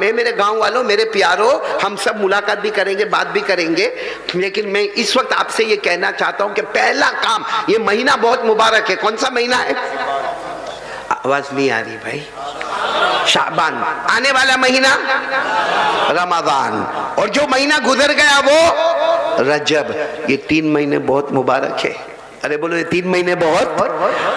ए मेरे गांव वालों, मेरे प्यारों, हम सब मुलाकात भी करेंगे, बात भी करेंगे, लेकिन मैं इस वक्त आपसे ये कहना चाहता हूं कि पहला काम, ये महीना बहुत मुबारक है। कौन सा महीना है? आवाज नहीं आ रही भाई। शाबान, आने वाला महीना रमजान, और जो महीना गुजर गया वो रजब। ये 3 महीने बहुत मुबारक है। अरे बोलो, ये 3 महीने बहुत।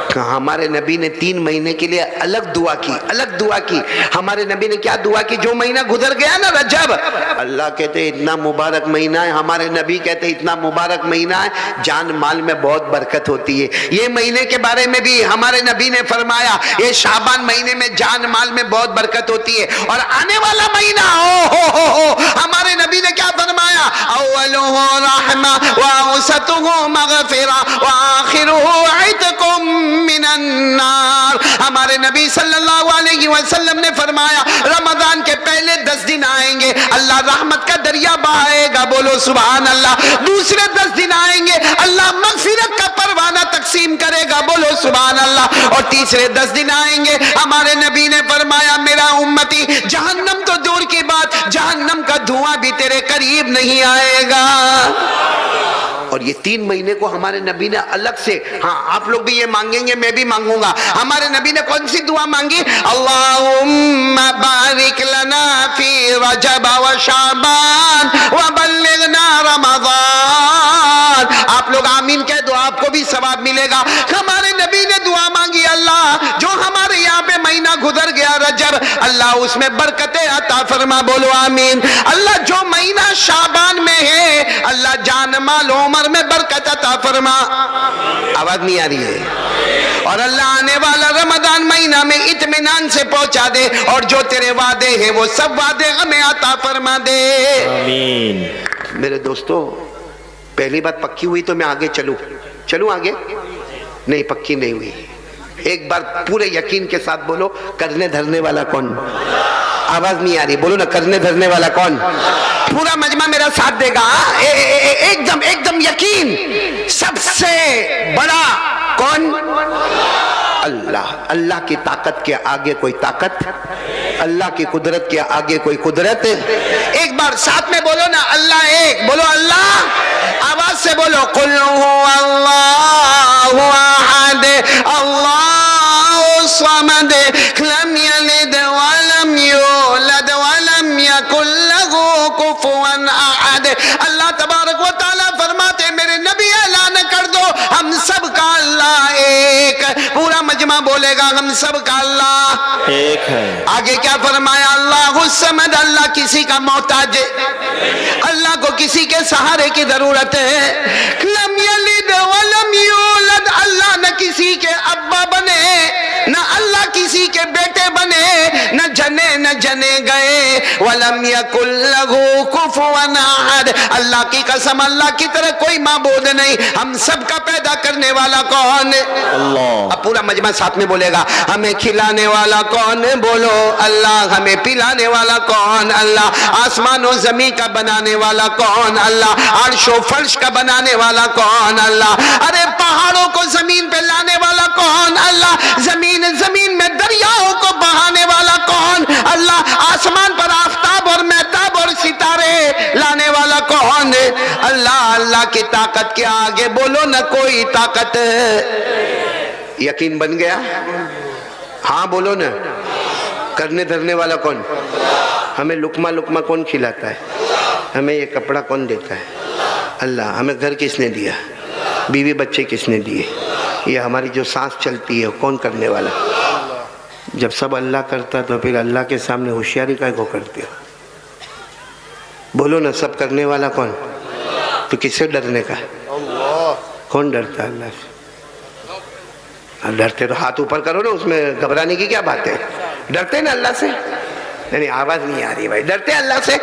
हमारे नबी ने 3 महीने के लिए अलग दुआ की, अलग दुआ की। हमारे नबी ने क्या दुआ की? जो महीना गुजर गया ना रजब, अल्लाह कहते इतना मुबारक महीना है, हमारे नबी कहते इतना मुबारक महीना है, जान माल में बहुत बरकत होती है। ये महीने के बारे में भी हमारे नबी ने फरमाया, ये शाबान महीने में जान माल में बहुत बरकत होती है। और आने वाला महीना, ओ हो, हमारे नबी ने क्या फरमाया? अव्वलुहु रहमा व औसतुहु मगफिरा व आखिरुहु इत्कुम मिनन नार। हमारे नबी सल्लल्लाहु अलैहि वसल्लम ने फरमाया, रमजान के पहले 10 दिन आएंगे, अल्लाह रहमत का दरिया बहाएगा, बोलो सुभान अल्लाह। दूसरे 10 दिन आएंगे, अल्लाह मगफिरत का परवाना तकसीम करेगा, बोलो सुभान अल्लाह। और तीसरे 10 दिन आएंगे, हमारे नबी ने फरमाया, मेरा उम्मती जहन्नम तो दूर की बात, जहन्नम का धुआं भी तेरे करीब नहीं आएगा। और ये 3 महीने को हमारे नबी ने अलग से, हाँ आप लोग भी ये मांगेंगे, मैं भी मांगूंगा। हमारे नबी ने कौन सी दुआ मांगी? अल्लाहुम्मा बारिक लना फी रजब व शाबान व बल्लिगना रमजान। आप लोग आमीन कह दो, आपको भी सवाब मिलेगा। हमारे नबी ने दुआ मांगी, अल्लाह जो हमारे यहाँ पे महीना गुजर गया रजब, अल्लाह उसमें बरकतें अता फरमा, बोलो आमीन। अल्लाह जो महीना शाबान में है, अल्लाह जान माल उमर में बरकत अता फरमा। आवाज नहीं आ रही है? और अल्लाह आने वाला रमजान महीना में इत्मीनान से पहुंचा दे, और जो तेरे वादे हैं वो सब वादे हमें अता फरमा दे, आमीन। मेरे दोस्तों, पहली बात पक्की हुई तो मैं आगे चलूं आगे? नहीं, पक्की नहीं हुई। एक बार पूरे यकीन के साथ बोलो, करने धरने वाला कौन? आवाज नहीं आ रही, बोलो ना, करने धरने वाला कौन? पूरा मजमा मेरा साथ देगा। एकदम एकदम यकीन। सबसे बड़ा कौन? अल्लाह। अल्लाह की ताकत के आगे कोई ताकत, अल्लाह की कुदरत के आगे कोई कुदरत। एक बार साथ में बोलो ना, अल्लाह एक, बोलो अल्लाह। आवाज से बोलो, कुल हुवल्लाहु अहद अल्लाहु समद लम यलिद व लम यूलद व लम यकुल लहू कुफुवन अहद। अल्लाह तबारक व तआला फरमाते, मेरे नबी ऐलान कर दो, हम सब का अल्लाह एक। पूरा मजमा बोलेगा, हम सब का अल्लाह एक है। आगे क्या फरमाया? अल्लाहु समद, अल्लाह किसी का मोहताज है, अल्लाह को किसी के सहारे की जरूरत है। लम यलिद व लम यूलद, अल्लाह न किसी के अब्बा बने, न अल्लाह किसी के बेटे बने, न जने गए। वलम यकुल लहू कुफुवन अहद, अल्लाह की कसम, अल्लाह की तरह कोई माबूद नहीं। हम सब का पैदा करने वाला कौन? अल्लाह। अब पूरा मजमा साथ में बोलेगा, हमें खिलाने वाला कौन? बोलो अल्लाह। हमें पिलाने वाला कौन? अल्लाह। आसमान और जमीन का बनाने वाला कौन? अल्लाह। अर्श और फर्श का बनाने वाला कौन? अल्लाह। अरे पहाड़ों को जमीन पे लाने वाला कौन? अल्लाह। जमीन में दरियाओं को बहाने वाला कौन? अल्लाह। आसमान पर आफताब और महताब और सितारे लाने वाला कौन? अल्लाह। अल्लाह की ताकत के आगे बोलो न कोई ताकत। यकीन बन गया? हाँ बोलो ना। करने धरने वाला कौन? हमें लुकमा लुकमा कौन खिलाता है? हमें ये कपड़ा कौन देता है? अल्लाह। हमें घर किसने दिया? बीवी बच्चे किसने दिए? ये हमारी जो सांस चलती है कौन करने वाला? जब सब अल्लाह करता तो फिर अल्लाह के सामने होशियारी काय को करते हो? बोलो ना, सब करने वाला कौन? तो किससे डरने का? कौन डरता है अल्लाह से? डरते तो हाथ ऊपर करो ना, उसमें घबराने की क्या बात है? डरते ना अल्लाह से? नहीं, आवाज नहीं आ रही भाई। डरते अल्लाह से?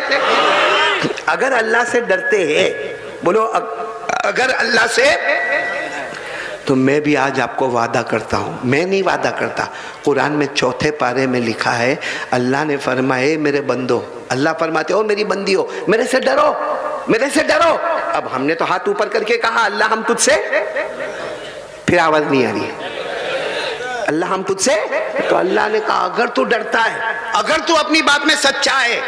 अगर अल्लाह से डरते हैं, बोलो अगर अल्लाह से, तो मैं भी आज आपको वादा करता हूँ, मैं नहीं वादा करता, कुरान में 4 पारे में लिखा है, अल्लाह ने फरमाए मेरे बंदो, अल्लाह फरमाते हो मेरी बंदी हो, मेरे से डरो, मेरे से डरो। अब हमने तो हाथ ऊपर करके कहा अल्लाह हम तुझसे, फिर आवाज नहीं आ रही है, अल्लाह हम तुझसे, तो अल्लाह ने कहा अगर तू डरता है, अगर तू अपनी बात में सच्चा है,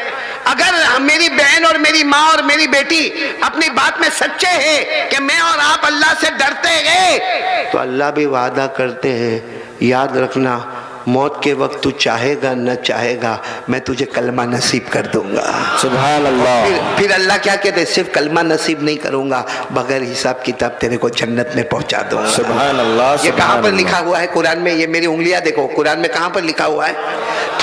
अगर मेरी बहन और मेरी माँ और मेरी बेटी अपनी बात में सच्चे हैं कि मैं और आप अल्लाह से डरते हैं, तो अल्लाह भी वादा करते हैं, याद रखना मौत के वक्त तू चाहेगा न चाहेगा मैं तुझे कलमा नसीब कर दूंगा। सुभान अल्लाह। फिर अल्लाह क्या कहते हैं, सिर्फ कलमा नसीब नहीं करूंगा, बगैर हिसाब किताब तेरे को जन्नत में पहुंचा दूंगा। सुभान अल्लाह। ये कहाँ पर लिखा हुआ है कुरान में? ये मेरी उंगलियां देखो, कुरान में कहाँ पर लिखा हुआ है?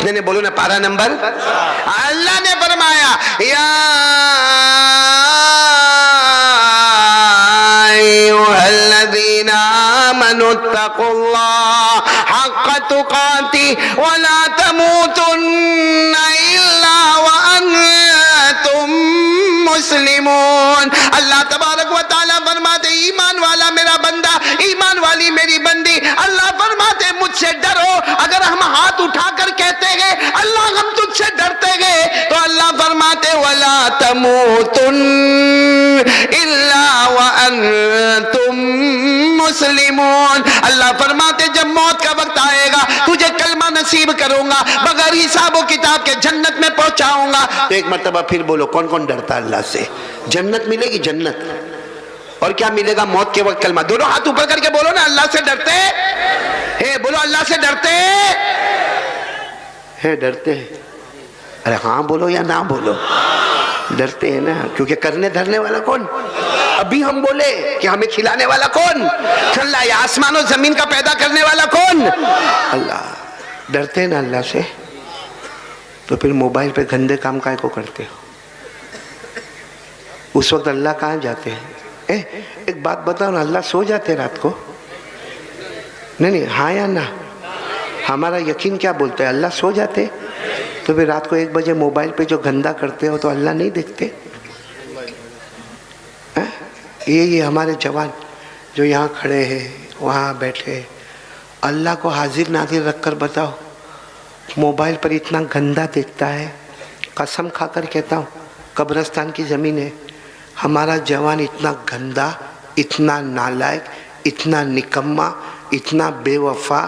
मैंने बोलो ना, पारा नंबर। अल्लाह ने फरमाया, या अय्युहल्लज़ीना आमनुत्तक़ुल्लाह हक़्क़ तुक़ातिह वला तमूतुन्ना इल्ला व अंतुम मुस्लिमून। अल्लाह तबारक व तआला फरमाते, ईमान वाला मेरा बंदा, ईमान वाली मेरी बंदी, अल्लाह फरमाते मुझसे डरो। अगर हम हाथ उठाकर कहते गए अल्लाह हम तुझसे डरते गए, तो अल्लाह फरमाते वला तमूतुन इल्ला व अंतुम मुस्लिमून। अल्लाह फरमाते जब मौत का वक्त आएगा तुझे कलमा नसीब करूंगा, बगैर हिसाब किताब के जन्नत में पहुंचाऊंगा। तो एक मर्तबा फिर बोलो, कौन कौन डरता है अल्लाह से? जन्नत मिलेगी, जन्नत। और क्या मिलेगा? मौत के वक्त कलमा। दोनों हाथ ऊपर करके बोलो ना, अल्लाह से डरते हैं। बोलो, अल्लाह से डरते हैं। डरते हैं? अरे हाँ बोलो या ना बोलो, डरते हैं ना, क्योंकि करने धरने वाला कौन? अभी हम बोले कि हमें खिलाने वाला कौन? अल्लाह। या आसमान और जमीन का पैदा करने वाला कौन? अल्लाह। डरते हैं ना अल्लाह से, तो फिर मोबाइल पे गंदे काम काहे को करते हो? उस वक्त अल्लाह कहाँ जाते हैं? एक बात बताओ ना, अल्लाह सो जाते रात को? नहीं, हाँ या ना? हमारा यकीन क्या बोलता है? अल्लाह सो जाते। तो फिर रात को 1 बजे मोबाइल पे जो गंदा करते हो तो अल्लाह नहीं देखते? ये हमारे जवान जो यहाँ खड़े हैं, वहाँ बैठे, अल्लाह को हाजिर नाजिर रखकर बताओ, मोबाइल पर इतना गंदा देखता है। कसम खाकर कहता हूँ, कब्रिस्तान की ज़मीन है, हमारा जवान इतना गंदा, इतना नालायक, इतना निकम्मा, इतना बेवफा,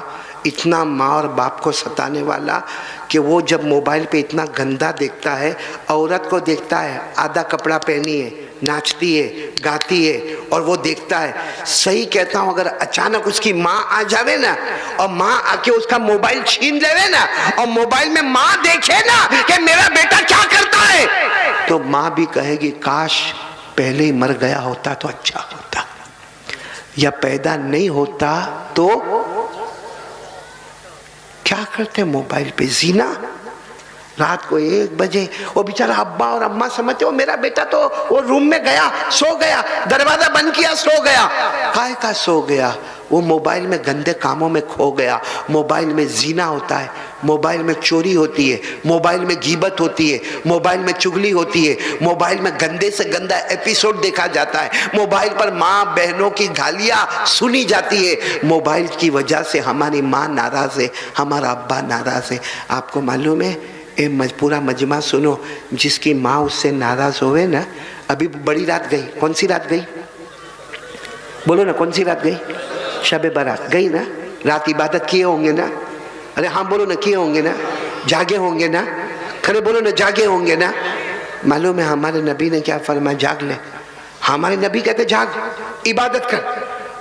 इतना माँ और बाप को सताने वाला कि वो जब मोबाइल पे इतना गंदा देखता है, औरत को देखता है आधा कपड़ा पहनी है, नाचती है, गाती है, और वो देखता है। सही कहता हूँ, अगर अचानक उसकी माँ आ जावे ना और माँ आके उसका मोबाइल छीन लेवे ना, और मोबाइल में माँ देखे ना कि मेरा बेटा क्या करता है, तो माँ भी कहेगी काश पहले ही मर गया होता तो अच्छा होता, या पैदा नहीं होता तो। क्या करते मोबाइल पे? जीना। रात को 1 बजे वो बेचारा अब्बा और अम्मा समझते हो मेरा बेटा तो वो रूम में गया, सो गया, दरवाजा बंद किया, सो गया। काहे का सो गया? वो मोबाइल में गंदे कामों में खो गया। मोबाइल में जीना होता है, मोबाइल में चोरी होती है, मोबाइल में गीबत होती है, मोबाइल में चुगली होती है, मोबाइल में गंदे से गंदा एपिसोड देखा जाता है, मोबाइल पर माँ बहनों की गालियाँ सुनी जाती है। मोबाइल की वजह से हमारी माँ नाराज़ है, हमारा अब्बा नाराज़ है। आपको मालूम है, पूरा मजमा सुनो, जिसकी माँ उससे नाराज़ होवे ना, अभी बड़ी रात गई, कौन सी रात गई? बोलो ना, कौन सी रात गई? शबे बारात गई ना, रात इबादत किए होंगे ना? अरे हाँ बोलो ना, किए होंगे ना? जागे होंगे ना? खरे बोलो ना, जागे होंगे ना? मालूम है हमारे नबी ने क्या फरमाया? जाग ले। हमारे नबी कहते जाग, इबादत कर।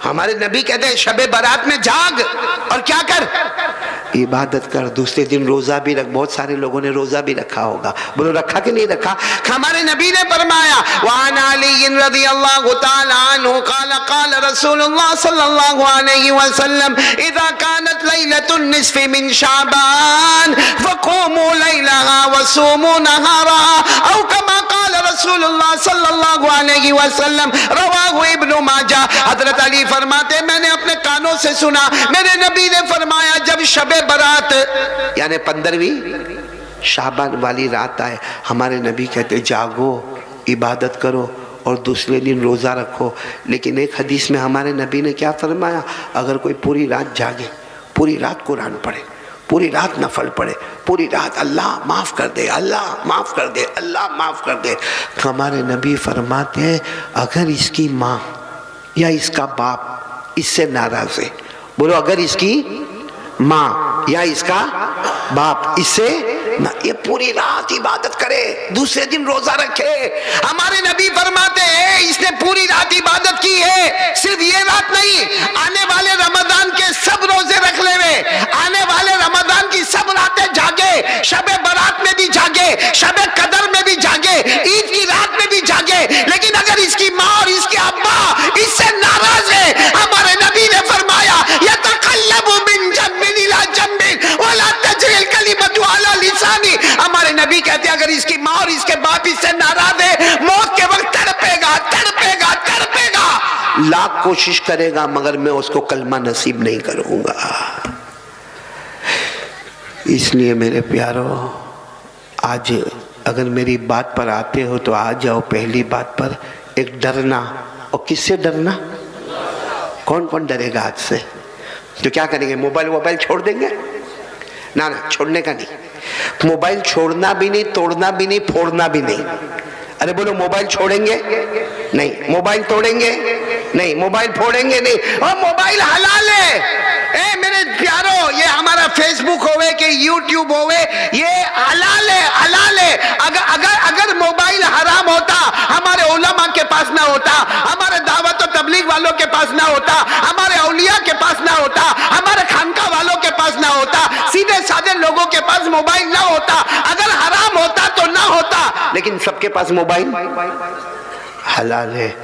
हमारे नबी कहते हैं शबे बारात में जाग और क्या कर? इबादत कर। दूसरे दिन रोजा भी रख। बहुत सारे लोगों ने रोजा भी रखा होगा, बोलो रखा कि नहीं रखा? हमारे नबी ने फरमाया, वान अली रज़ियल्लाहु तआला अन्हु क़ाल क़ाल रसूलुल्लाह सल्लल्लाहु अलैहि वसल्लम इज़ा कानत लैलतुन निस्फ़ि मिन शाबान फ़क़ूमू लैलहा वसूमू नहारा औ कमा क़ाल रसूलुल्लाह सल्लल्लाहु अलैहि वसल्लम रवाहु इब्न माजा। हज़रत अली फरमाते, मैंने अपने कानों से सुना, मेरे नबी ने फरमाया जब शबे बारात यानी 15वीं शाबान वाली रात आए, हमारे नबी कहते जागो, इबादत करो और दूसरे दिन रोज़ा रखो। लेकिन एक हदीस में हमारे नबी ने क्या फरमाया? अगर कोई पूरी रात जागे, पूरी रात कुरान पढ़े, पूरी रात नफल पढ़े, पूरी रात अल्लाह माफ़ कर दे, अल्लाह माफ़ कर दे, अल्लाह माफ़ कर दे, हमारे नबी फरमाते हैं अगर इसकी माँ या इसका बाप इससे नाराज़ है, बोलो अगर इसकी माँ या इसका बाप इससे ना, ये पूरी रात इबादत करे, दूसरे दिन रोजा रखे। हमारे नबी फरमाते हैं इसने पूरी रात इबादत की है, सिर्फ ये रात नहीं, आने वाले रमजान के सब रोजे रख ले, आने वाले रमजान की सब रातें जागे, शबे बारात में भी जागे, शबे कदर में भी जागे, ईद की रात में भी जागे। लेकिन अगर इसकी माँ और इसके अब्बा इससे नाराज है, हमारे नबी ने फरमाया यतकल्लबु मिन जम्बिन इला जम्बिन वला तजरिल कलिमतु अला लिसानी। हमारे नबी कहते हैं अगर इसकी माँ और इसके बाप इससे नाराज है, मौत के वक्त तड़पेगा तड़पेगा तड़पेगा, लाख कोशिश करेगा मगर मैं उसको कलमा नसीब नहीं करूंगा। इसलिए मेरे प्यारो, आज अगर मेरी बात पर आते हो तो आ जाओ पहली बात पर, एक डरना। और किससे डरना? कौन कौन डरेगा आज से? तो क्या करेंगे? मोबाइल छोड़ देंगे? ना ना, छोड़ने का नहीं। मोबाइल छोड़ना भी नहीं, तोड़ना भी नहीं, फोड़ना भी नहीं। अरे बोलो, मोबाइल छोड़ेंगे नहीं, मोबाइल तोड़ेंगे नहीं, मोबाइल फोड़ेंगे नहीं। और मोबाइल हलाल है। ए मेरे प्यारो, ये हमारा फेसबुक होवे कि यूट्यूब होवे, ये हलाल है, हलाल है। अगर मोबाइल हराम होता, हमारे उलमा के पास ना होता, हमारे दावत और तबलीग वालों के पास ना होता, हमारे औलिया के पास ना होता, हमारे खानका वालों के पास ना होता, सीधे साधे लोगों के पास मोबाइल ना होता। अगर हराम होता तो ना होता, लेकिन सबके पास मोबाइल हलाल है,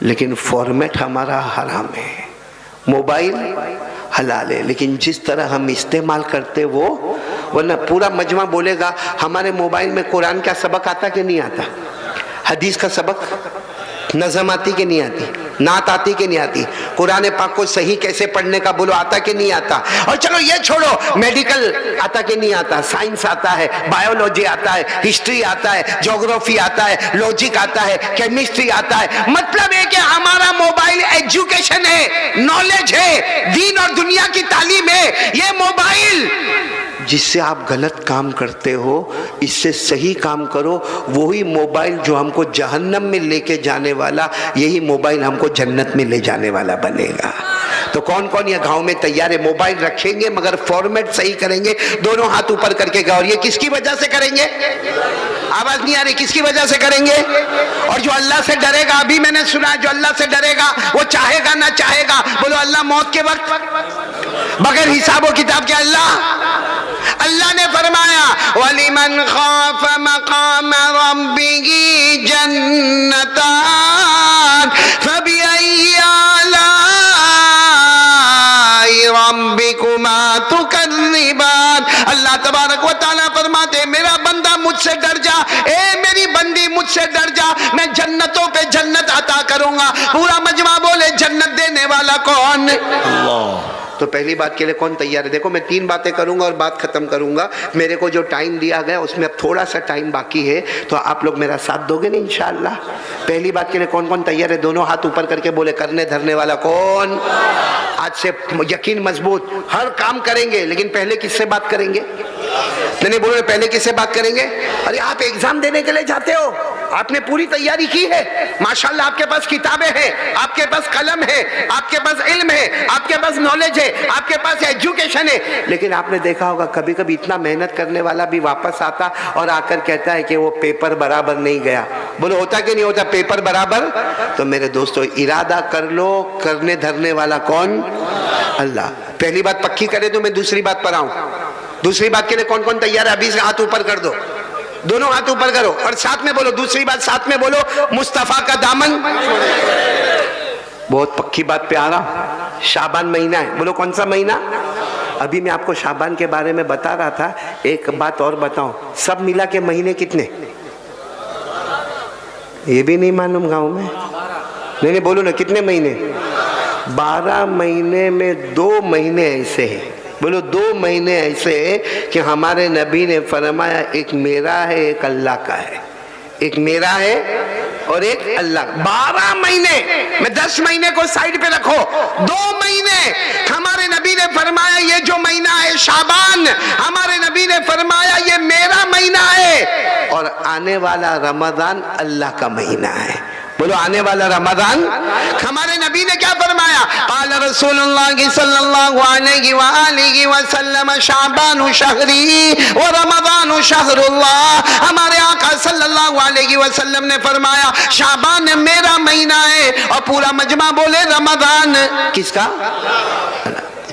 लेकिन फॉर्मेट हमारा हराम है। मोबाइल हलाल है, लेकिन जिस तरह हम इस्तेमाल करते वो, वरना पूरा मजमा बोलेगा हमारे मोबाइल में कुरान का सबक आता कि नहीं आता, हदीस का सबक, नज़म आती कि नहीं आती, नात आती कि नहीं आती, कुरान पाक को सही कैसे पढ़ने का बोलो आता कि नहीं आता। और चलो ये छोड़ो, मेडिकल आता कि नहीं आता, साइंस आता है, बायोलॉजी आता है, हिस्ट्री आता है, ज्योग्राफी आता है, लॉजिक आता है, केमिस्ट्री आता है। मतलब है कि हमारा मोबाइल एजुकेशन है, नॉलेज है, दीन और दुनिया की तालीम है। ये मोबाइल जिससे आप गलत काम करते हो, इससे सही काम करो। वही मोबाइल जो हमको जहन्नम में लेके जाने वाला, यही मोबाइल हमको जन्नत में ले जाने वाला बनेगा। तो कौन कौन ये गांव में तैयार है? मोबाइल रखेंगे मगर फॉर्मेट सही करेंगे, दोनों हाथ ऊपर करके गाओ। ये किसकी वजह से करेंगे? आवाज नहीं आ रही, किसकी वजह से करेंगे? और जो अल्लाह से डरेगा, अभी मैंने सुना, जो अल्लाह से डरेगा वो चाहेगा ना चाहेगा, बोलो अल्लाह मौत के वक्त बगैर हिसाब किताब के, अल्लाह ने फरमाया वलिमन खाफ मकाम रब्बिही जन्नतान फबिअय्यि आलाई रब्बिकुमा तुकज़्ज़िबान। अल्लाह तबारक व तआला फरमाते मेरा बंदा मुझसे डर जा, ए मेरी बंदी मुझसे डर जा, मैं जन्नतों पे जन्नत अता करूंगा। पूरा मजमा बोले जन्नत देने वाला कौन? अल्लाह। तो पहली बात के लिए कौन तैयार है? देखो मैं 3 बातें करूंगा और बात खत्म करूंगा। मेरे को जो टाइम दिया गया उसमें अब थोड़ा सा टाइम बाकी है, तो आप लोग मेरा साथ दोगे ना इंशाअल्लाह। पहली बात के लिए कौन कौन तैयार है? दोनों हाथ ऊपर करके बोले, करने धरने वाला कौन? आज से यकीन मजबूत, हर काम करेंगे, लेकिन पहले किससे बात करेंगे? मैंने बोला पहले किससे बात करेंगे? अरे आप एग्जाम देने के लिए जाते हो, आपने पूरी तैयारी की है, माशाल्लाह आपके पास किताबें हैं, आपके पास कलम है, आपके पास इल्म है, आपके पास नॉलेज है, आपके पास एजुकेशन है, लेकिन आपने देखा होगा कभी कभी इतना मेहनत करने वाला भी वापस आता और आकर कहता है कि वो पेपर बराबर नहीं गया। बोलो होता कि नहीं होता पेपर बराबर? तो मेरे दोस्तों इरादा कर लो, करने धरने वाला कौन? अल्लाह। पहली बात पक्की करे तो मैं दूसरी बात पर आऊं। दूसरी बात के लिए कौन कौन तैयार है? अभी से हाथ ऊपर कर दो, दोनों हाथ ऊपर करो और साथ में बोलो, दूसरी बात साथ में बोलो, मुस्तफा का दामन। बहुत पक्की बात पे आ रहा, शाबान महीना है, बोलो कौन सा महीना? अभी मैं आपको शाबान के बारे में बता रहा था। एक बात और बताऊं, सब मिला के महीने कितने? ये भी नहीं मालूम गांव में? नहीं बोलो ना, कितने महीने? 12 महीने में 2 महीने ऐसे हैं, बोलो 2 महीने ऐसे हैं कि हमारे नबी ने फरमाया एक मेरा है एक अल्लाह का है, एक मेरा है और एक अल्लाह। 12 महीने में 10 महीने को साइड पे रखो, 2 महीने हमारे नबी ने फरमाया ये जो महीना है शाबान, हमारे नबी ने फरमाया ये मेरा महीना है और आने वाला रमजान अल्लाह का महीना है। बोलो आने वाला रमजान। हमारे नबी ने क्या फरमाया? क़ाल रसूलुल्लाह सल्लल्लाहु अलैहि वसल्लम शाबानु शहरी व रमजानु शहरुल्लाह। हमारे आका सल्लल्लाहु अलैहि वसल्लम ने फरमाया शाबान मेरा महीना है और पूरा मजमा बोले रमजान किसका?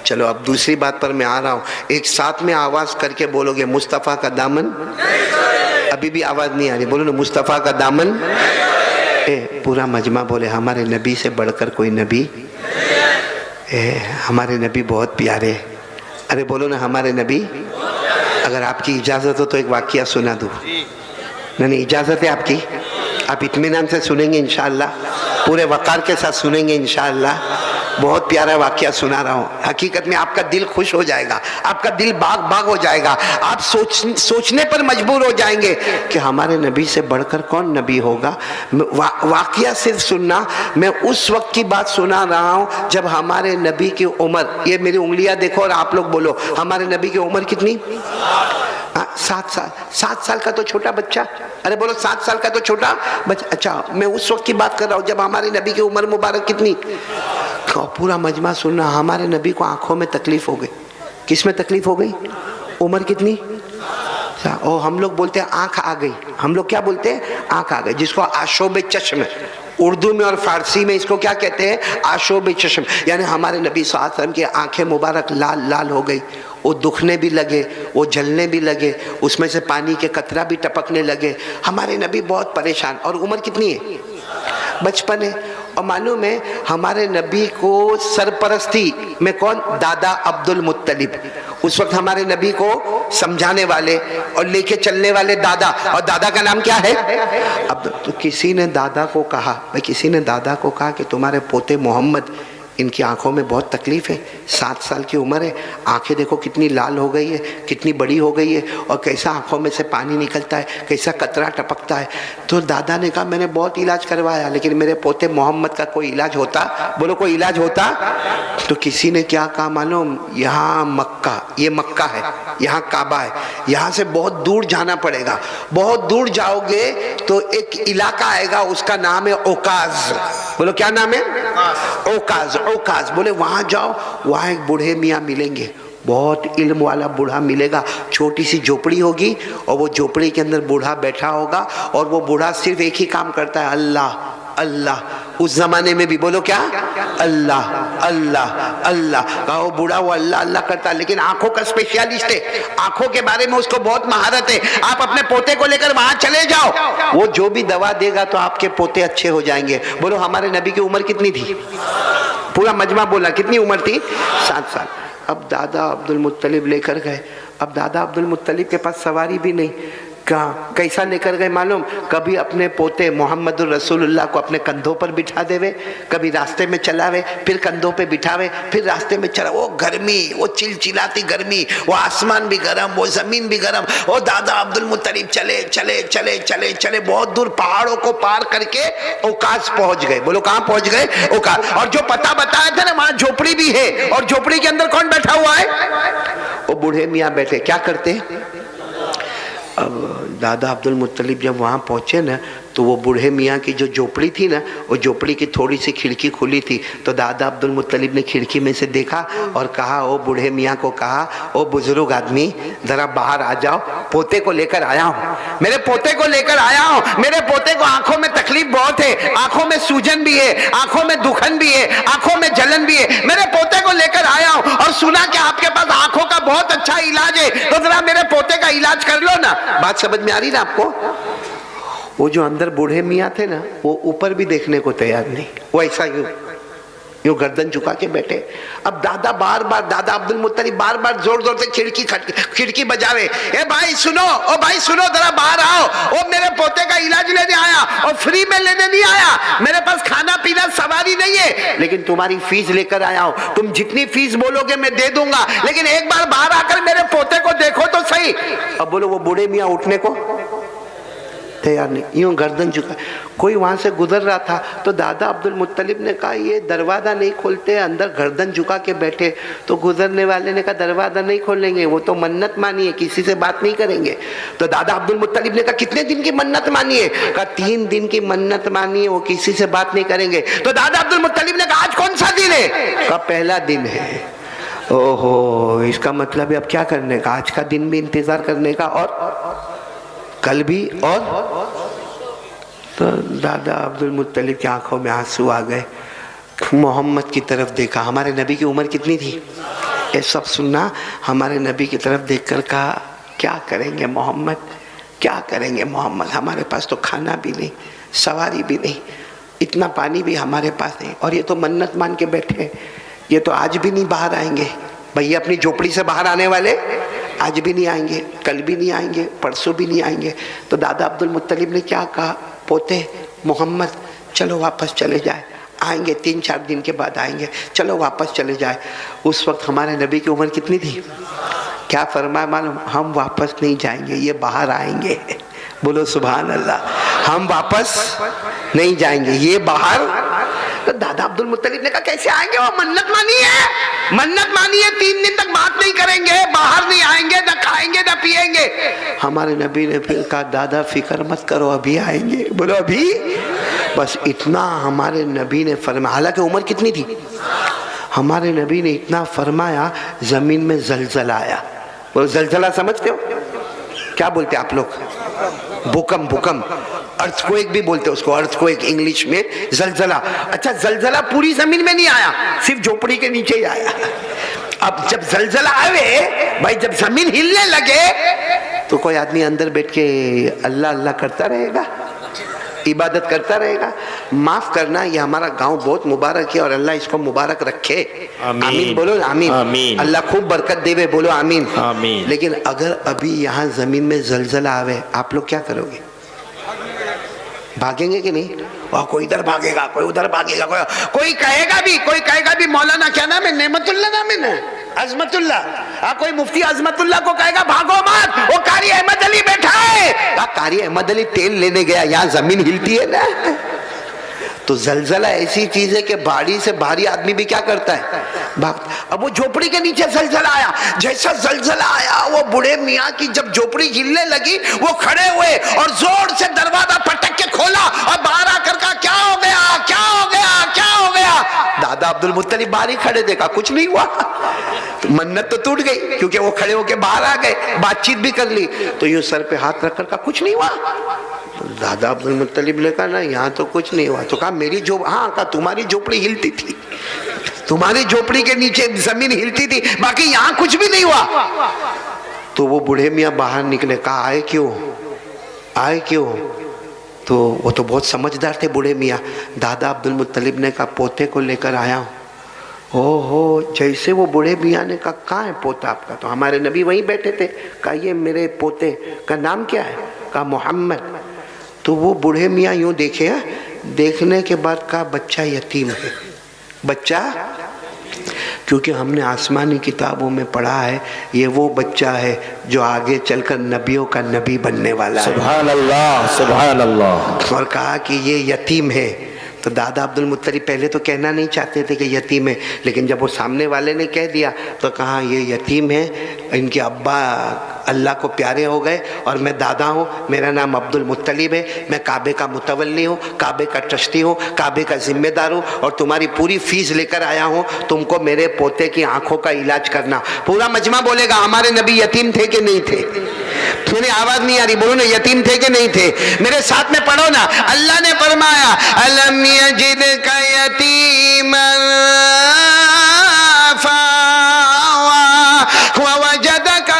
चलो अब दूसरी बात पर मैं आ रहा हूँ, एक साथ में आवाज करके बोलोगे मुस्तफ़ा का दामन। अभी भी आवाज नहीं आ रही, बोलो ना मुस्तफ़ा का दामन। पूरा मजमा बोले हमारे नबी से बढ़कर कोई नबी, हमारे नबी बहुत प्यारे। अरे बोलो ना हमारे नबी। अगर आपकी इजाज़त हो तो एक वाक़या सुना दूँ। नहीं इजाज़त है आपकी? आप इत्मीनान से सुनेंगे इंशाअल्लाह, पूरे वक़ार के साथ सुनेंगे इंशाअल्लाह। बहुत प्यारा वाक़या सुना रहा हूँ, हकीकत में आपका दिल खुश हो जाएगा, आपका दिल बाग बाग हो जाएगा। आप सोचने पर मजबूर हो जाएंगे कि हमारे नबी से बढ़कर कौन नबी होगा। वाक़या सिर्फ सुनना, मैं उस वक्त की बात सुना रहा हूँ जब हमारे नबी की उम्र, ये मेरी उंगलियाँ देखो और आप लोग बोलो हमारे नबी की उम्र कितनी? 7 साल। 7 साल का तो छोटा बच्चा, अरे बोलो 7 साल का तो छोटा बच्चा। अच्छा मैं उस वक्त की बात कर रहा हूँ जब हमारे नबी की उम्र मुबारक कितनी। पूरा मजमा सुनना, हमारे नबी को आंखों में तकलीफ हो गई। किस में तकलीफ हो गई? उम्र कितनी? और हम लोग बोलते हैं आंख आ गई। हम लोग क्या बोलते हैं? आंख आ गई, जिसको आशोब चश्म, उर्दू में और फारसी में इसको क्या कहते हैं? आशोब चश्म। यानी हमारे नबी सल्लल्लाहु अलैहि वसल्लम की आंखें मुबारक लाल लाल हो गई, वो दुखने भी लगे, वो जलने भी लगे, उसमें से पानी के कतरा भी टपकने लगे। हमारे नबी बहुत परेशान। और उम्र कितनी है? बचपन है। और मालूम है हमारे नबी को सरपरस्ती में कौन? दादा अब्दुल मुत्तलिब। उस वक्त हमारे नबी को समझाने वाले और लेके चलने वाले दादा, और दादा का नाम क्या है? अब तो किसी ने दादा को कहा, भाई किसी ने दादा को कहा कि तुम्हारे पोते मोहम्मद, इनकी आंखों में बहुत तकलीफ है, 7 साल की उम्र है, आंखें देखो कितनी लाल हो गई है, कितनी बड़ी हो गई है, और कैसा आंखों में से पानी निकलता है, कैसा कतरा टपकता है। तो दादा ने कहा मैंने बहुत इलाज करवाया, लेकिन मेरे पोते मोहम्मद का कोई इलाज होता? बोलो कोई इलाज होता? तो किसी ने क्या कहा मालूम? यहाँ मक्का, ये मक्का है, यहाँ काबा है, यहाँ से बहुत दूर जाना पड़ेगा। बहुत दूर जाओगे तो एक इलाका आएगा, उसका नाम है ओकाज। बोलो क्या नाम है? ओकाज। ओकाज बोले वहां जाओ, वहां एक बूढ़े मियाँ मिलेंगे, बहुत इल्म वाला बूढ़ा मिलेगा। छोटी सी झोपड़ी होगी और वो झोपड़ी के अंदर बूढ़ा बैठा होगा, और वो बूढ़ा सिर्फ एक ही काम करता है, अल्लाह अल्लाह। उस जमाने में भी बोलो क्या? अल्लाह अल्लाह अल्लाह। कहो बूढ़ा वो अल्लाह अल्लाह करता है, लेकिन आंखों का स्पेशलिस्ट है, आंखों के बारे में उसको बहुत महारत है। आप अपने पोते को लेकर वहां चले जाओ, वो जो भी दवा देगा तो आपके पोते अच्छे हो जाएंगे। बोलो हमारे नबी की उम्र कितनी थी? पूरा मजमा बोला कितनी उम्र थी? 7 साल। अब दादा अब्दुल मुत्तलिब लेकर गए। अब दादा अब्दुल मुत्तलिब के पास सवारी भी नहीं, कहाँ कैसा लेकर गए मालूम? कभी अपने पोते मोहम्मद रसूलुल्लाह को अपने कंधों पर बिठा देवे, कभी रास्ते में चलावे, फिर कंधों पे बिठावे, फिर रास्ते में चला। वो गर्मी, वो चिलचिलाती गर्मी, वो आसमान भी गर्म, वो जमीन भी गर्म। वो दादा अब्दुल मुत्तलिब चले चले चले चले चले बहुत दूर पहाड़ों को पार करके ओकाज पहुंच गए। बोलो कहाँ पहुंच गए? ओकाज। और जो पता बताया था ना, वहां झोपड़ी भी है, और झोपड़ी के अंदर कौन बैठा हुआ है? वो बूढ़े मियाँ बैठे। क्या करते? अब दादा अब्दुल मुत्तलिब जब वहाँ पहुँचे ना, तो वो बूढ़े मियाँ की जो झोपड़ी थी ना, वो झोपड़ी की थोड़ी सी खिड़की खुली थी। तो दादा अब्दुल मुत्तलिब ने खिड़की में से देखा और कहा, ओ बूढ़े मियाँ को कहा, ओ बुजुर्ग आदमी जरा बाहर आ जाओ, पोते को लेकर आया हूँ, मेरे पोते को लेकर आया हूँ। मेरे पोते को आंखों में तकलीफ बहुत है, आंखों में सूजन भी है, आंखों में दुखन भी है, आंखों में जलन भी है। मेरे पोते को लेकर आया हूँ और सुना कि आपके पास आंखों का बहुत अच्छा इलाज है, तो जरा मेरे पोते का इलाज कर लो ना। बात समझ में आ रही ना आपको? वो जो अंदर बूढ़े मियाँ थे ना, वो ऊपर भी देखने को तैयार नहीं, वो ऐसा यूं गर्दन झुका के बैठे। अब दादा बार बार, दादा अब्दुल मुत्तलिब बार बार जोर जोर से खिड़की बजावे, ए भाई सुनो, ओ भाई सुनो, जरा बाहर आओ, ओ मेरे पोते का इलाज लेने आया, और फ्री में लेने नहीं आया, मेरे पास खाना पीना सवारी नहीं है, लेकिन तुम्हारी फीस लेकर आया हूं। तुम जितनी फीस बोलोगे मैं दे दूंगा, लेकिन एक बार बाहर आकर मेरे पोते को देखो तो सही। अब बोलो वो बूढ़े मियाँ उठने को तैयार नहीं, यूं गर्दन झुका। कोई वहां से गुजर रहा था तो दादा अब्दुल मुत्तलिब ने कहा ये दरवाजा नहीं खोलते, अंदर गर्दन झुका के बैठे। तो गुजरने वाले ने कहा दरवाजा नहीं खोलेंगे, वो तो मन्नत मानी है, किसी से बात नहीं करेंगे। तो दादा अब्दुल मुत्तलिब ने कहा कितने दिन की मन्नत मानी है? कहा 3 दिन की मन्नत मानी है, वो किसी से बात नहीं करेंगे। तो दादा अब्दुल मुत्तलिब ने कहा आज कौन सा दिन है? कहा पहला दिन है। ओहो, इसका मतलब है अब क्या करने का? आज का दिन भी इंतजार करने का और कल भी। और तो दादा अब्दुल मुत्तलिब की आंखों में आंसू आ गए, मोहम्मद की तरफ देखा। हमारे नबी की उम्र कितनी थी? ये सब सुनना। हमारे नबी की तरफ देखकर कहा क्या करेंगे मोहम्मद, क्या करेंगे मोहम्मद, हमारे पास तो खाना भी नहीं, सवारी भी नहीं, इतना पानी भी हमारे पास नहीं, और ये तो मन्नत मान के बैठे, ये तो आज भी नहीं बाहर आएंगे। भैया अपनी झोपड़ी से बाहर आने वाले आज भी नहीं आएंगे, कल भी नहीं आएंगे, परसों भी नहीं आएंगे। तो दादा अब्दुल मुत्तलिब ने क्या कहा, पोते मोहम्मद चलो वापस चले जाए, आएंगे 3-4 दिन के बाद आएंगे, चलो वापस चले जाए। उस वक्त हमारे नबी की उम्र कितनी थी? क्या फरमाया मालूम? हम वापस नहीं जाएंगे, ये बाहर आएंगे। बोलो सुभान अल्लाह। हम वापस नहीं जाएंगे, ये बाहर। तो दादा अब्दुल मुत्तलिब ने कहा कैसे आएंगे, वो मन्नत मानी है, मन्नत मानी है, 3 दिन तक बात नहीं करेंगे, बाहर नहीं आएंगे, न खाएंगे न पिएंगे। हमारे नबी ने फिर कहा दादा फिक्र मत करो, अभी आएंगे। बोलो अभी। बस इतना हमारे नबी ने फरमाया। हालांकि उम्र कितनी थी? हमारे नबी ने इतना फरमाया जमीन में जलजला आया। बोलो जलजला समझते हो? क्या बोलते आप लोग? भूकंप। भूकंप, अर्थक्वेक भी बोलते हैं उसको, अर्थक्वेक इंग्लिश में जलजला। अच्छा, जलजला पूरी जमीन में नहीं आया, सिर्फ झोपड़ी के नीचे ही आया। अब जब जलजला आवे भाई, जब जमीन हिलने लगे तो कोई आदमी अंदर बैठ के अल्लाह अल्लाह करता रहेगा, इबादत करता रहेगा? माफ करना, ये हमारा गांव बहुत मुबारक है और अल्लाह इसको मुबारक रखे। आमीन बोलो, आमीन, आमीन। अल्लाह खूब बरकत देवे, बोलो आमीन, आमीन। लेकिन अगर अभी यहाँ जमीन में जलजला आवे, आप लोग क्या करोगे? भागेंगे कि नहीं? वह कोई इधर भागेगा, कोई उधर भागेगा, कोई कहेगा भी मौलाना क्या नाम है, नेमतुल्ला नाम है ना, अजमतुल्ला, कोई मुफ्ती अजमतुल्ला को कहेगा भागो मत, वो कारी अहमद अली बैठा है। कारी अहमद अली तेल लेने गया, यहाँ जमीन हिलती है ना। तो जलजला ऐसी चीज है कि भारी से भारी आदमी भी क्या करता है, भागता। अब वो झोपड़ी के नीचे जलजला आया, जैसा जलजला आया वो बूढ़े मियाँ की जब झोपड़ी हिलने लगी, वो खड़े हुए और जोर से दरवाजा पटक के खोला और बाहर आकर कहा क्या हो गया, क्या हो गया, क्या हो गया? दादा अब्दुल मुत्तलिब बाहर ही खड़े देखा, कुछ नहीं हुआ। तो मन्नत तो टूट गई क्योंकि वो खड़े होके बाहर आ गए, बातचीत भी कर ली। तो यूं सर पे हाथ रखकर कहा कुछ नहीं हुआ। दादा अब्दुल मुत्तलिब ने कहा ना यहाँ तो कुछ नहीं हुआ। तो कहा मेरी हाँ, कहा तुम्हारी झोपड़ी हिलती थी, तुम्हारी झोपड़ी के नीचे जमीन हिलती थी, बाकी यहाँ कुछ भी नहीं हुआ। तो वो बूढ़े मियाँ बाहर निकले, कहा आए क्यों, आए क्यों? तो वो तो बहुत समझदार थे बूढ़े मियाँ। दादा अब्दुल मुत्तलिब ने कहा पोते को लेकर आया हूँ। ओहो, जैसे वो बूढ़े मियाँ ने कहा कहाँ है पोता आपका? तो हमारे नबी वहीं बैठे थे। कहा ये मेरे पोते का नाम क्या है? कहा मोहम्मद। तो वो बूढ़े मियाँ यूँ देखे, देखने के बाद कहा बच्चा यतीम है। बच्चा, क्योंकि हमने आसमानी किताबों में पढ़ा है ये वो बच्चा है जो आगे चलकर नबियों का नबी बनने वाला है। सुभान अल्लाह, सुभान अल्लाह। और कहा कि ये यतीम है। तो दादा अब्दुल मुत्तलिब पहले तो कहना नहीं चाहते थे कि यतीम है, लेकिन जब वो सामने वाले ने कह दिया तो कहा ये यतीम है, इनके अब्बा अल्लाह को प्यारे हो गए और मैं दादा हूँ, मेरा नाम अब्दुल मुत्तलिब है, मैं काबे का मुतवल्ली हूँ, काबे का ट्रस्टी हूँ, काबे का जिम्मेदार हूँ और तुम्हारी पूरी फीस लेकर आया हूँ, तुमको मेरे पोते की आंखों का इलाज करना। पूरा मजमा बोलेगा हमारे नबी यतीम थे कि नहीं थे? मेरी आवाज नहीं आ रही, बोलो ना, यतीम थे कि नहीं थे? मेरे साथ में पढ़ो ना। अल्लाह ने फरमाया अलम यजिदका यतीमन फावा व वजदका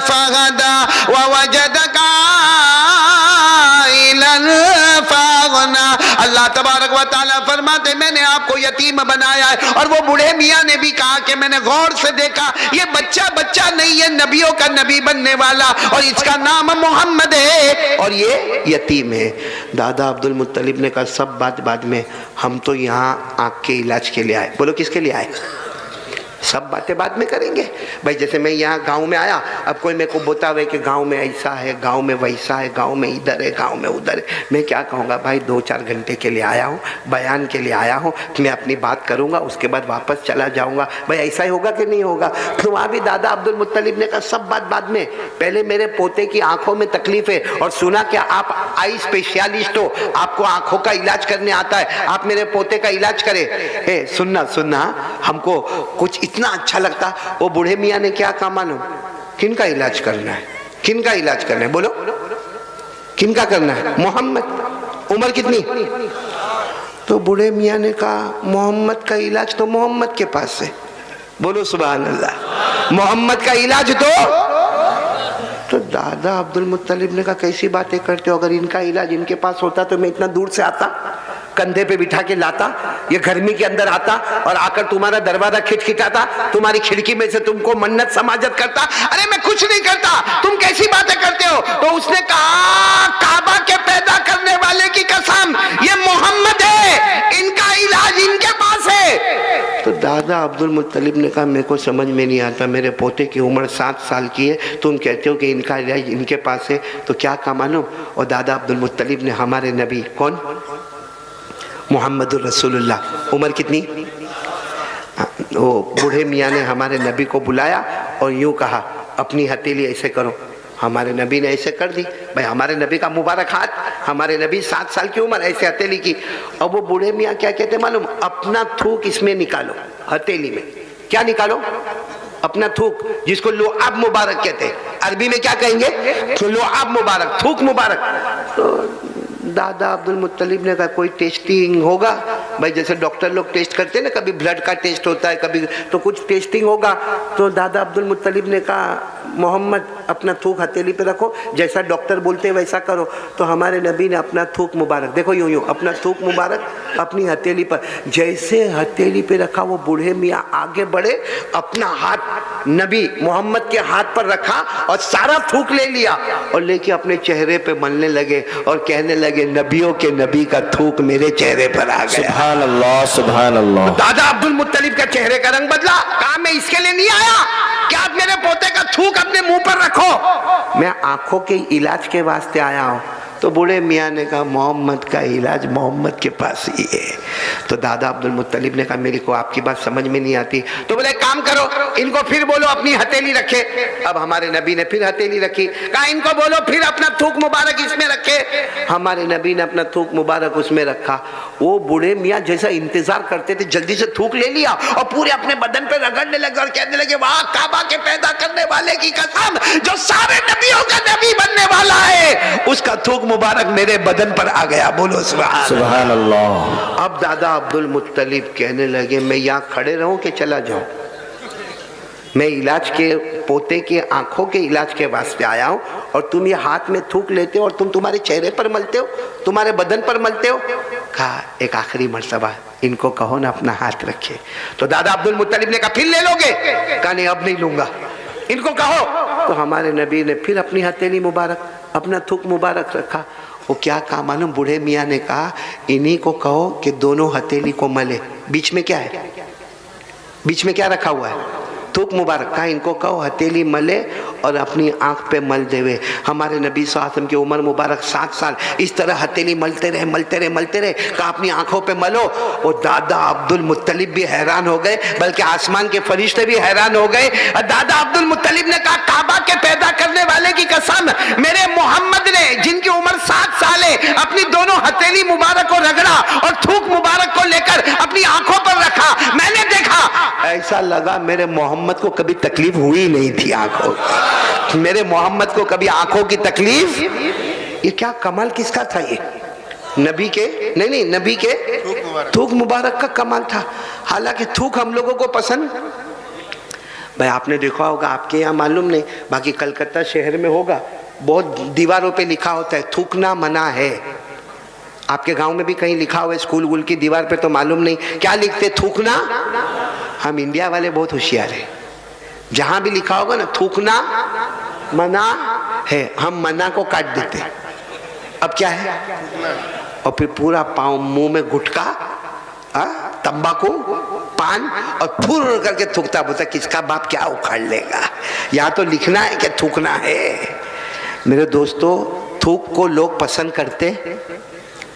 फहदा व वजदका आइलन फअगना। अल्लाह तबारक व तआला फरमाते मैंने आपको यतीम बनाया है। और वो बूढ़े मियाँ ने भी कहा कि मैंने गौर से देखा ये बच्चा बच्चा नहीं है, नबियों का नबी बनने वाला, और इसका नाम मोहम्मद है और ये यतीम है। दादा अब्दुल मुत्तलिब ने कहा सब बात बाद में, हम तो यहाँ आँख के इलाज के लिए आए। बोलो किसके लिए आए? सब बातें बाद में करेंगे भाई। जैसे मैं यहाँ गांव में आया, अब कोई मेरे को बतावे कि गांव में ऐसा है, गांव में वैसा है, गांव में इधर है, गांव में उधर है, मैं क्या कहूँगा भाई 2-4 घंटे के लिए आया हूँ, बयान के लिए आया हूँ, मैं अपनी बात करूँगा, उसके बाद वापस चला जाऊँगा। भाई ऐसा ही होगा कि नहीं होगा? तो वहाँ भी दादा अब्दुल मुत्तलिब ने कहा सब बात बाद में, पहले मेरे पोते की आंखों में तकलीफ है और सुना कि आप आई स्पेशलिस्ट हो, आपको आंखों का इलाज करने आता है, आप मेरे पोते का इलाज करें। सुनना हमको कुछ इतना अच्छा लगता। वो बूढ़े मियाँ ने क्या कहा मालूम? किनका इलाज करना है? किनका इलाज करना है? बोलो किनका करना है? मोहम्मद। उम्र कितनी? तो बूढ़े मियाँ ने कहा मोहम्मद का इलाज तो मोहम्मद के पास है। बोलो सुभान अल्लाह। मोहम्मद का इलाज तो दादा अब्दुल मुत्तलिब ने कहा कैसी बातें करते हो? अगर इनका इलाज इनके पास होता तो मैं इतना दूर से आता, कंधे पे बिठा के लाता, ये गर्मी के अंदर आता और आकर तुम्हारा दरवाजा खिटखिटाता, तुम्हारी खिड़की में से तुमको मन्नत समाजत करता। अरे मैं कुछ नहीं करता, तुम कैसी बातें करते हो? तो उसने कहा काबा के पैदा करने वाले की कसम, ये मोहम्मद है, इनका इलाज इनके पास है। तो दादा अब्दुल मुत्तलिब ने कहा मेरे को समझ में नहीं आता, मेरे पोते की उम्र 7 साल की है, तुम कहते हो कि इनका इलाज इनके पास है, तो क्या कहा मालूम? और दादा अब्दुल मुत्तलिब ने हमारे नबी कौन? मोहम्मदुर रसूलुल्लाह। उम्र कितनी? वो बूढ़े मियाँ ने हमारे नबी को बुलाया और यूं कहा अपनी हथेली ऐसे करो। हमारे नबी ने ऐसे कर दी। भाई हमारे नबी का मुबारक हाथ, हमारे नबी 7 साल की उम्र, ऐसे हथेली की। अब वो बूढ़े मियाँ क्या कहते मालूम? अपना थूक इसमें निकालो, हथेली में। क्या निकालो? अपना थूक, जिसको लुआब मुबारक कहते हैं। अरबी में क्या कहेंगे? तो लुआब मुबारक, थूक मुबारक। तो दादा अब्दुल मुत्तलिब ने कहा कोई टेस्टिंग होगा भाई, जैसे डॉक्टर लोग टेस्ट करते हैं ना, कभी ब्लड का टेस्ट होता है, कभी तो कुछ टेस्टिंग होगा। तो दादा अब्दुल मुत्तलिब ने कहा मोहम्मद अपना थूक हथेली पे रखो, जैसा डॉक्टर बोलते हैं वैसा करो। तो हमारे नबी ने अपना थूक मुबारक, देखो यूं यूं अपना थूक मुबारक अपनी हथेली पर, जैसे हथेली पे रखा वो बूढ़े मियाँ आगे बढ़े, अपना हाथ नबी मोहम्मद के हाथ पर रखा और सारा थूक ले लिया और लेके अपने चेहरे पे मलने लगे और कहने लगे नबियों के नबी का थूक मेरे चेहरे पर आ गया। सुभान अल्लाह, सुभान अल्लाह। दादा अब्दुल मुत्तलिब का चेहरे का रंग बदला। कहा मैं इसके लिए नहीं आया कि आप मेरे पोते का थूक अपने मुंह पर रखो, मैं आंखों के इलाज के वास्ते आया हूं। तो बूढ़े मियाँ ने कहा मोहम्मद का इलाज मोहम्मद के पास ही है। तो दादा अब्दुल मुत्तलिब ने कहा मेरे को आपकी बात समझ में नहीं आती। तो बोले काम करो, इनको फिर बोलो अपनी हथेली रखे। अब हमारे नबी ने फिर हथेली रखी। कहा इनको बोलो फिर अपना थूक मुबारक इसमें रखे। हमारे नबी ने अपना थूक मुबारक उसमें रखा। वो बूढ़े मियाँ जैसा इंतजार करते थे, जल्दी से थूक ले लिया और पूरे अपने बदन पे रगड़ने लगे और कहने लगे वाह काबा के पैदा करने वाले की कसम, जो सारे नबियों का नबी बनने वाला है, उसका थूक मुबारक मेरे बदन पर आ गया। बोलो सुभान अल्लाह। अब दादा अब्दुल मुत्तलिब कहने लगे मैं यहाँ खड़े रहूं कि चला जाऊं? मैं इलाज के पोते के आंखों के इलाज के वास्ते आया हूं और तुम ये हाथ में थूक लेते हो और तुम तुम्हारे चेहरे पर मलते हो, तुम्हारे बदन पर मलते हो। कहा एक आखिरी मर्तबा इनको कहो ना अपना हाथ रखे। तो दादा अब्दुल मुत्तलिब ने कहा फिर ले लोगे? कहा नहीं अब नहीं लूंगा, इनको कहो। तो हमारे नबी ने फिर अपनी हथेली मुबारक अपना थूक मुबारक रखा। वो क्या कहा मालूम? बूढ़े मियाँ ने कहा इन्हीं को कहो कि दोनों हथेली को मले। बीच में क्या है? बीच में क्या रखा हुआ है? थूक मुबारक। कहा इनको कहो हथेली मले और अपनी आंख पे मल देवे। हमारे नबी सल्लल्लाहु अलैहि वसल्लम की उम्र मुबारक 7 साल, इस तरह हथेली मलते रहे मलते रहे मलते रहे। कहा अपनी आंखों पे मलो। वो दादा अब्दुल मुत्तलिब भी हैरान हो गए, बल्कि आसमान के फरिश्ते भी हैरान हो गए। और दादा अब्दुल मुत्तलिब ने कहा काबा के पैदा करने वाले की कसम, मेरे मोहम्मद ने जिनकी उम्र 7 साल है अपनी दोनों हथेली मुबारक को रगड़ा और थूक मुबारक को लेकर अपनी आंखों पर रखा। मैंने देखा ऐसा लगा मेरे मोहम्मद को कभी तकलीफ हुई नहीं थी आंखों, मेरे मोहम्मद को कभी आंखों की तकलीफ। ये क्या कमाल किसका था? ये नबी के नहीं नबी के थूक मुबारक का कमाल था। हालांकि थूक हम लोगों को पसंद, भाई आपने देखा होगा, आपके यहाँ मालूम नहीं, बाकी कलकत्ता शहर में होगा, बहुत दीवारों पे लिखा होता है थूकना मना है। आपके गांव में भी कहीं लिखा हुआ है स्कूल वूल की दीवार पे, तो मालूम नहीं क्या लिखते? थूकना। हम इंडिया वाले बहुत होशियार हैं, जहां भी लिखा होगा ना थूकना मना है, हम मना को काट देते। अब क्या है? और फिर पूरा पाँव मुंह में गुटका, तंबाकू, जवान और फुर करके थूकता, बोलता किसका बाप क्या उखाड़ लेगा, यहाँ तो लिखना है कि थूकना है। मेरे दोस्तों, थूक को लोग पसंद करते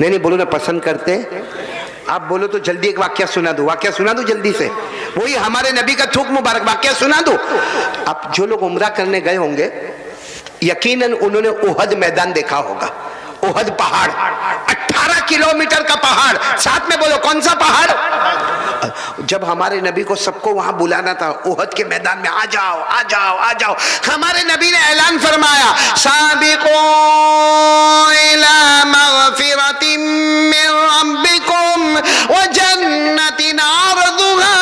नहीं बोलो ना, पसंद करते। आप बोलो तो जल्दी एक वाक्य सुना दो, वाक्य सुना दो जल्दी से, वही हमारे नबी का थूक मुबारक, वाक्य सुना दो। अब जो लोग उम्रा करने गए होंगे यकीनन उन्होंने ओहद मैदान देखा होगा। ओहद पहाड़, 18 किलोमीटर का पहाड़, साथ में बोलो कौन सा पहाड़। जब हमारे नबी को सबको वहां बुलाना था ओहद के मैदान में, आ जाओ आ जाओ आ जाओ, हमारे नबी ने ऐलान फरमाया, साबिकू इला मगफिरतिम मिन रब्बिकुम व जन्नतिन अर्दुहा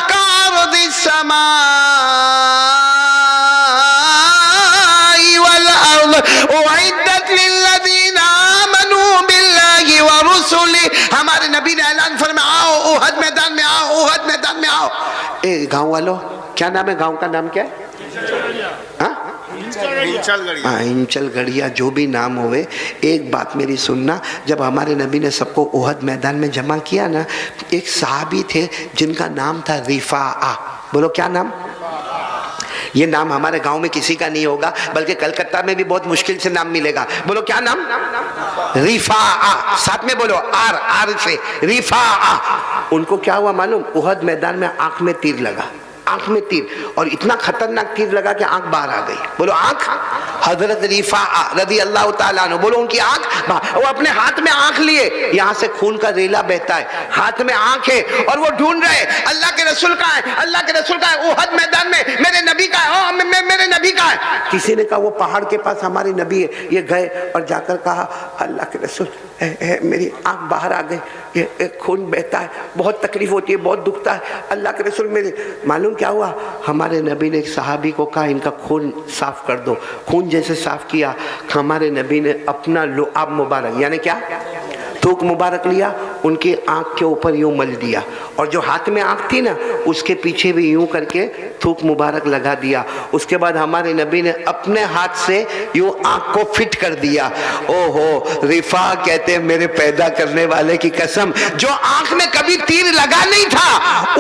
कअर्दिस समा वल अर्द उइद्दत लिल्लज़ीना आमनू बिल्लाहि व रुसुलिही। हमारे नबी ने ऐलान फरमाया, आओ ओहद मैदान में आओ, ओहद मैदान में आओ। ए गांव वालों, क्या नाम है, गांव का नाम क्या है? इंचल गढ़िया, जो भी नाम होवे, एक बात मेरी सुनना, जब हमारे नबी ने सबको ओहद मैदान में जमा किया ना, एक सहाबी थे जिनका नाम था रिफा। बोलो क्या नाम? ये नाम हमारे गांव में किसी का नहीं होगा, बल्कि कलकत्ता में भी बहुत मुश्किल से नाम मिलेगा। बोलो क्या नाम? रिफा। साथ में बोलो आर, आर से रिफा। उनको क्या हुआ मालूम? ओहद मैदान में आंख में तीर लगा, आंख में तीर, और इतना खतरनाक तीर लगा कि आंख बाहर आ गई। बोलो आंख। हजरत रिफा रदी अल्लाह ताला अन्हु, बोलो उनकी आंख, वो अपने हाथ में आंख लिए, यहाँ से खून का रेला बहता है, हाथ में आंख है, और वो ढूंढ रहे अल्लाह के रसूल का है, अल्लाह के रसूल का है, ओहद मैदान में मेरे नबी का है, मेरे नबी का है। किसी ने कहा वो पहाड़ के पास हमारे नबी है। ये गए और जाकर कहा, अल्लाह के रसूल मेरी आंख बाहर आ गई, ये खून बहता है, बहुत तकलीफ होती है, बहुत दुखता है, अल्लाह के रसूल मेरे। मालूम क्या हुआ? हमारे नबी ने एक सहाबी को कहा इनका खून साफ कर दो। खून जैसे साफ किया, हमारे नबी ने अपना लुआब मुबारक, यानी क्या, थूक मुबारक लिया, उनकी आंख के ऊपर यूं मल दिया, और जो हाथ में आंख थी ना उसके पीछे भी यूं करके थूक मुबारक लगा दिया। उसके बाद हमारे नबी ने अपने हाथ से यूं आंख को फिट कर दिया। ओहो, रिफा कहते मेरे पैदा करने वाले की कसम, जो आंख में कभी तीर लगा नहीं था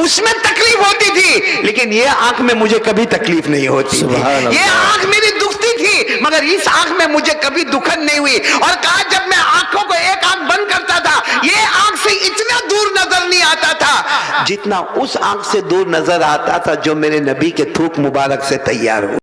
उसमें तकलीफ होती थी, लेकिन ये आंख में मुझे कभी तकलीफ नहीं होती। ये आंख मेरी दुखती थी, मगर इस आंख में मुझे कभी दुखन नहीं हुई। और कहा जब मैं आंखों को एक आंख बंद करता था, ये आंख से इतना दूर नजर नहीं आता था जितना उस आंख से दूर नजर आता था जो मेरे नबी के थूक मुबारक से तैयार हुआ।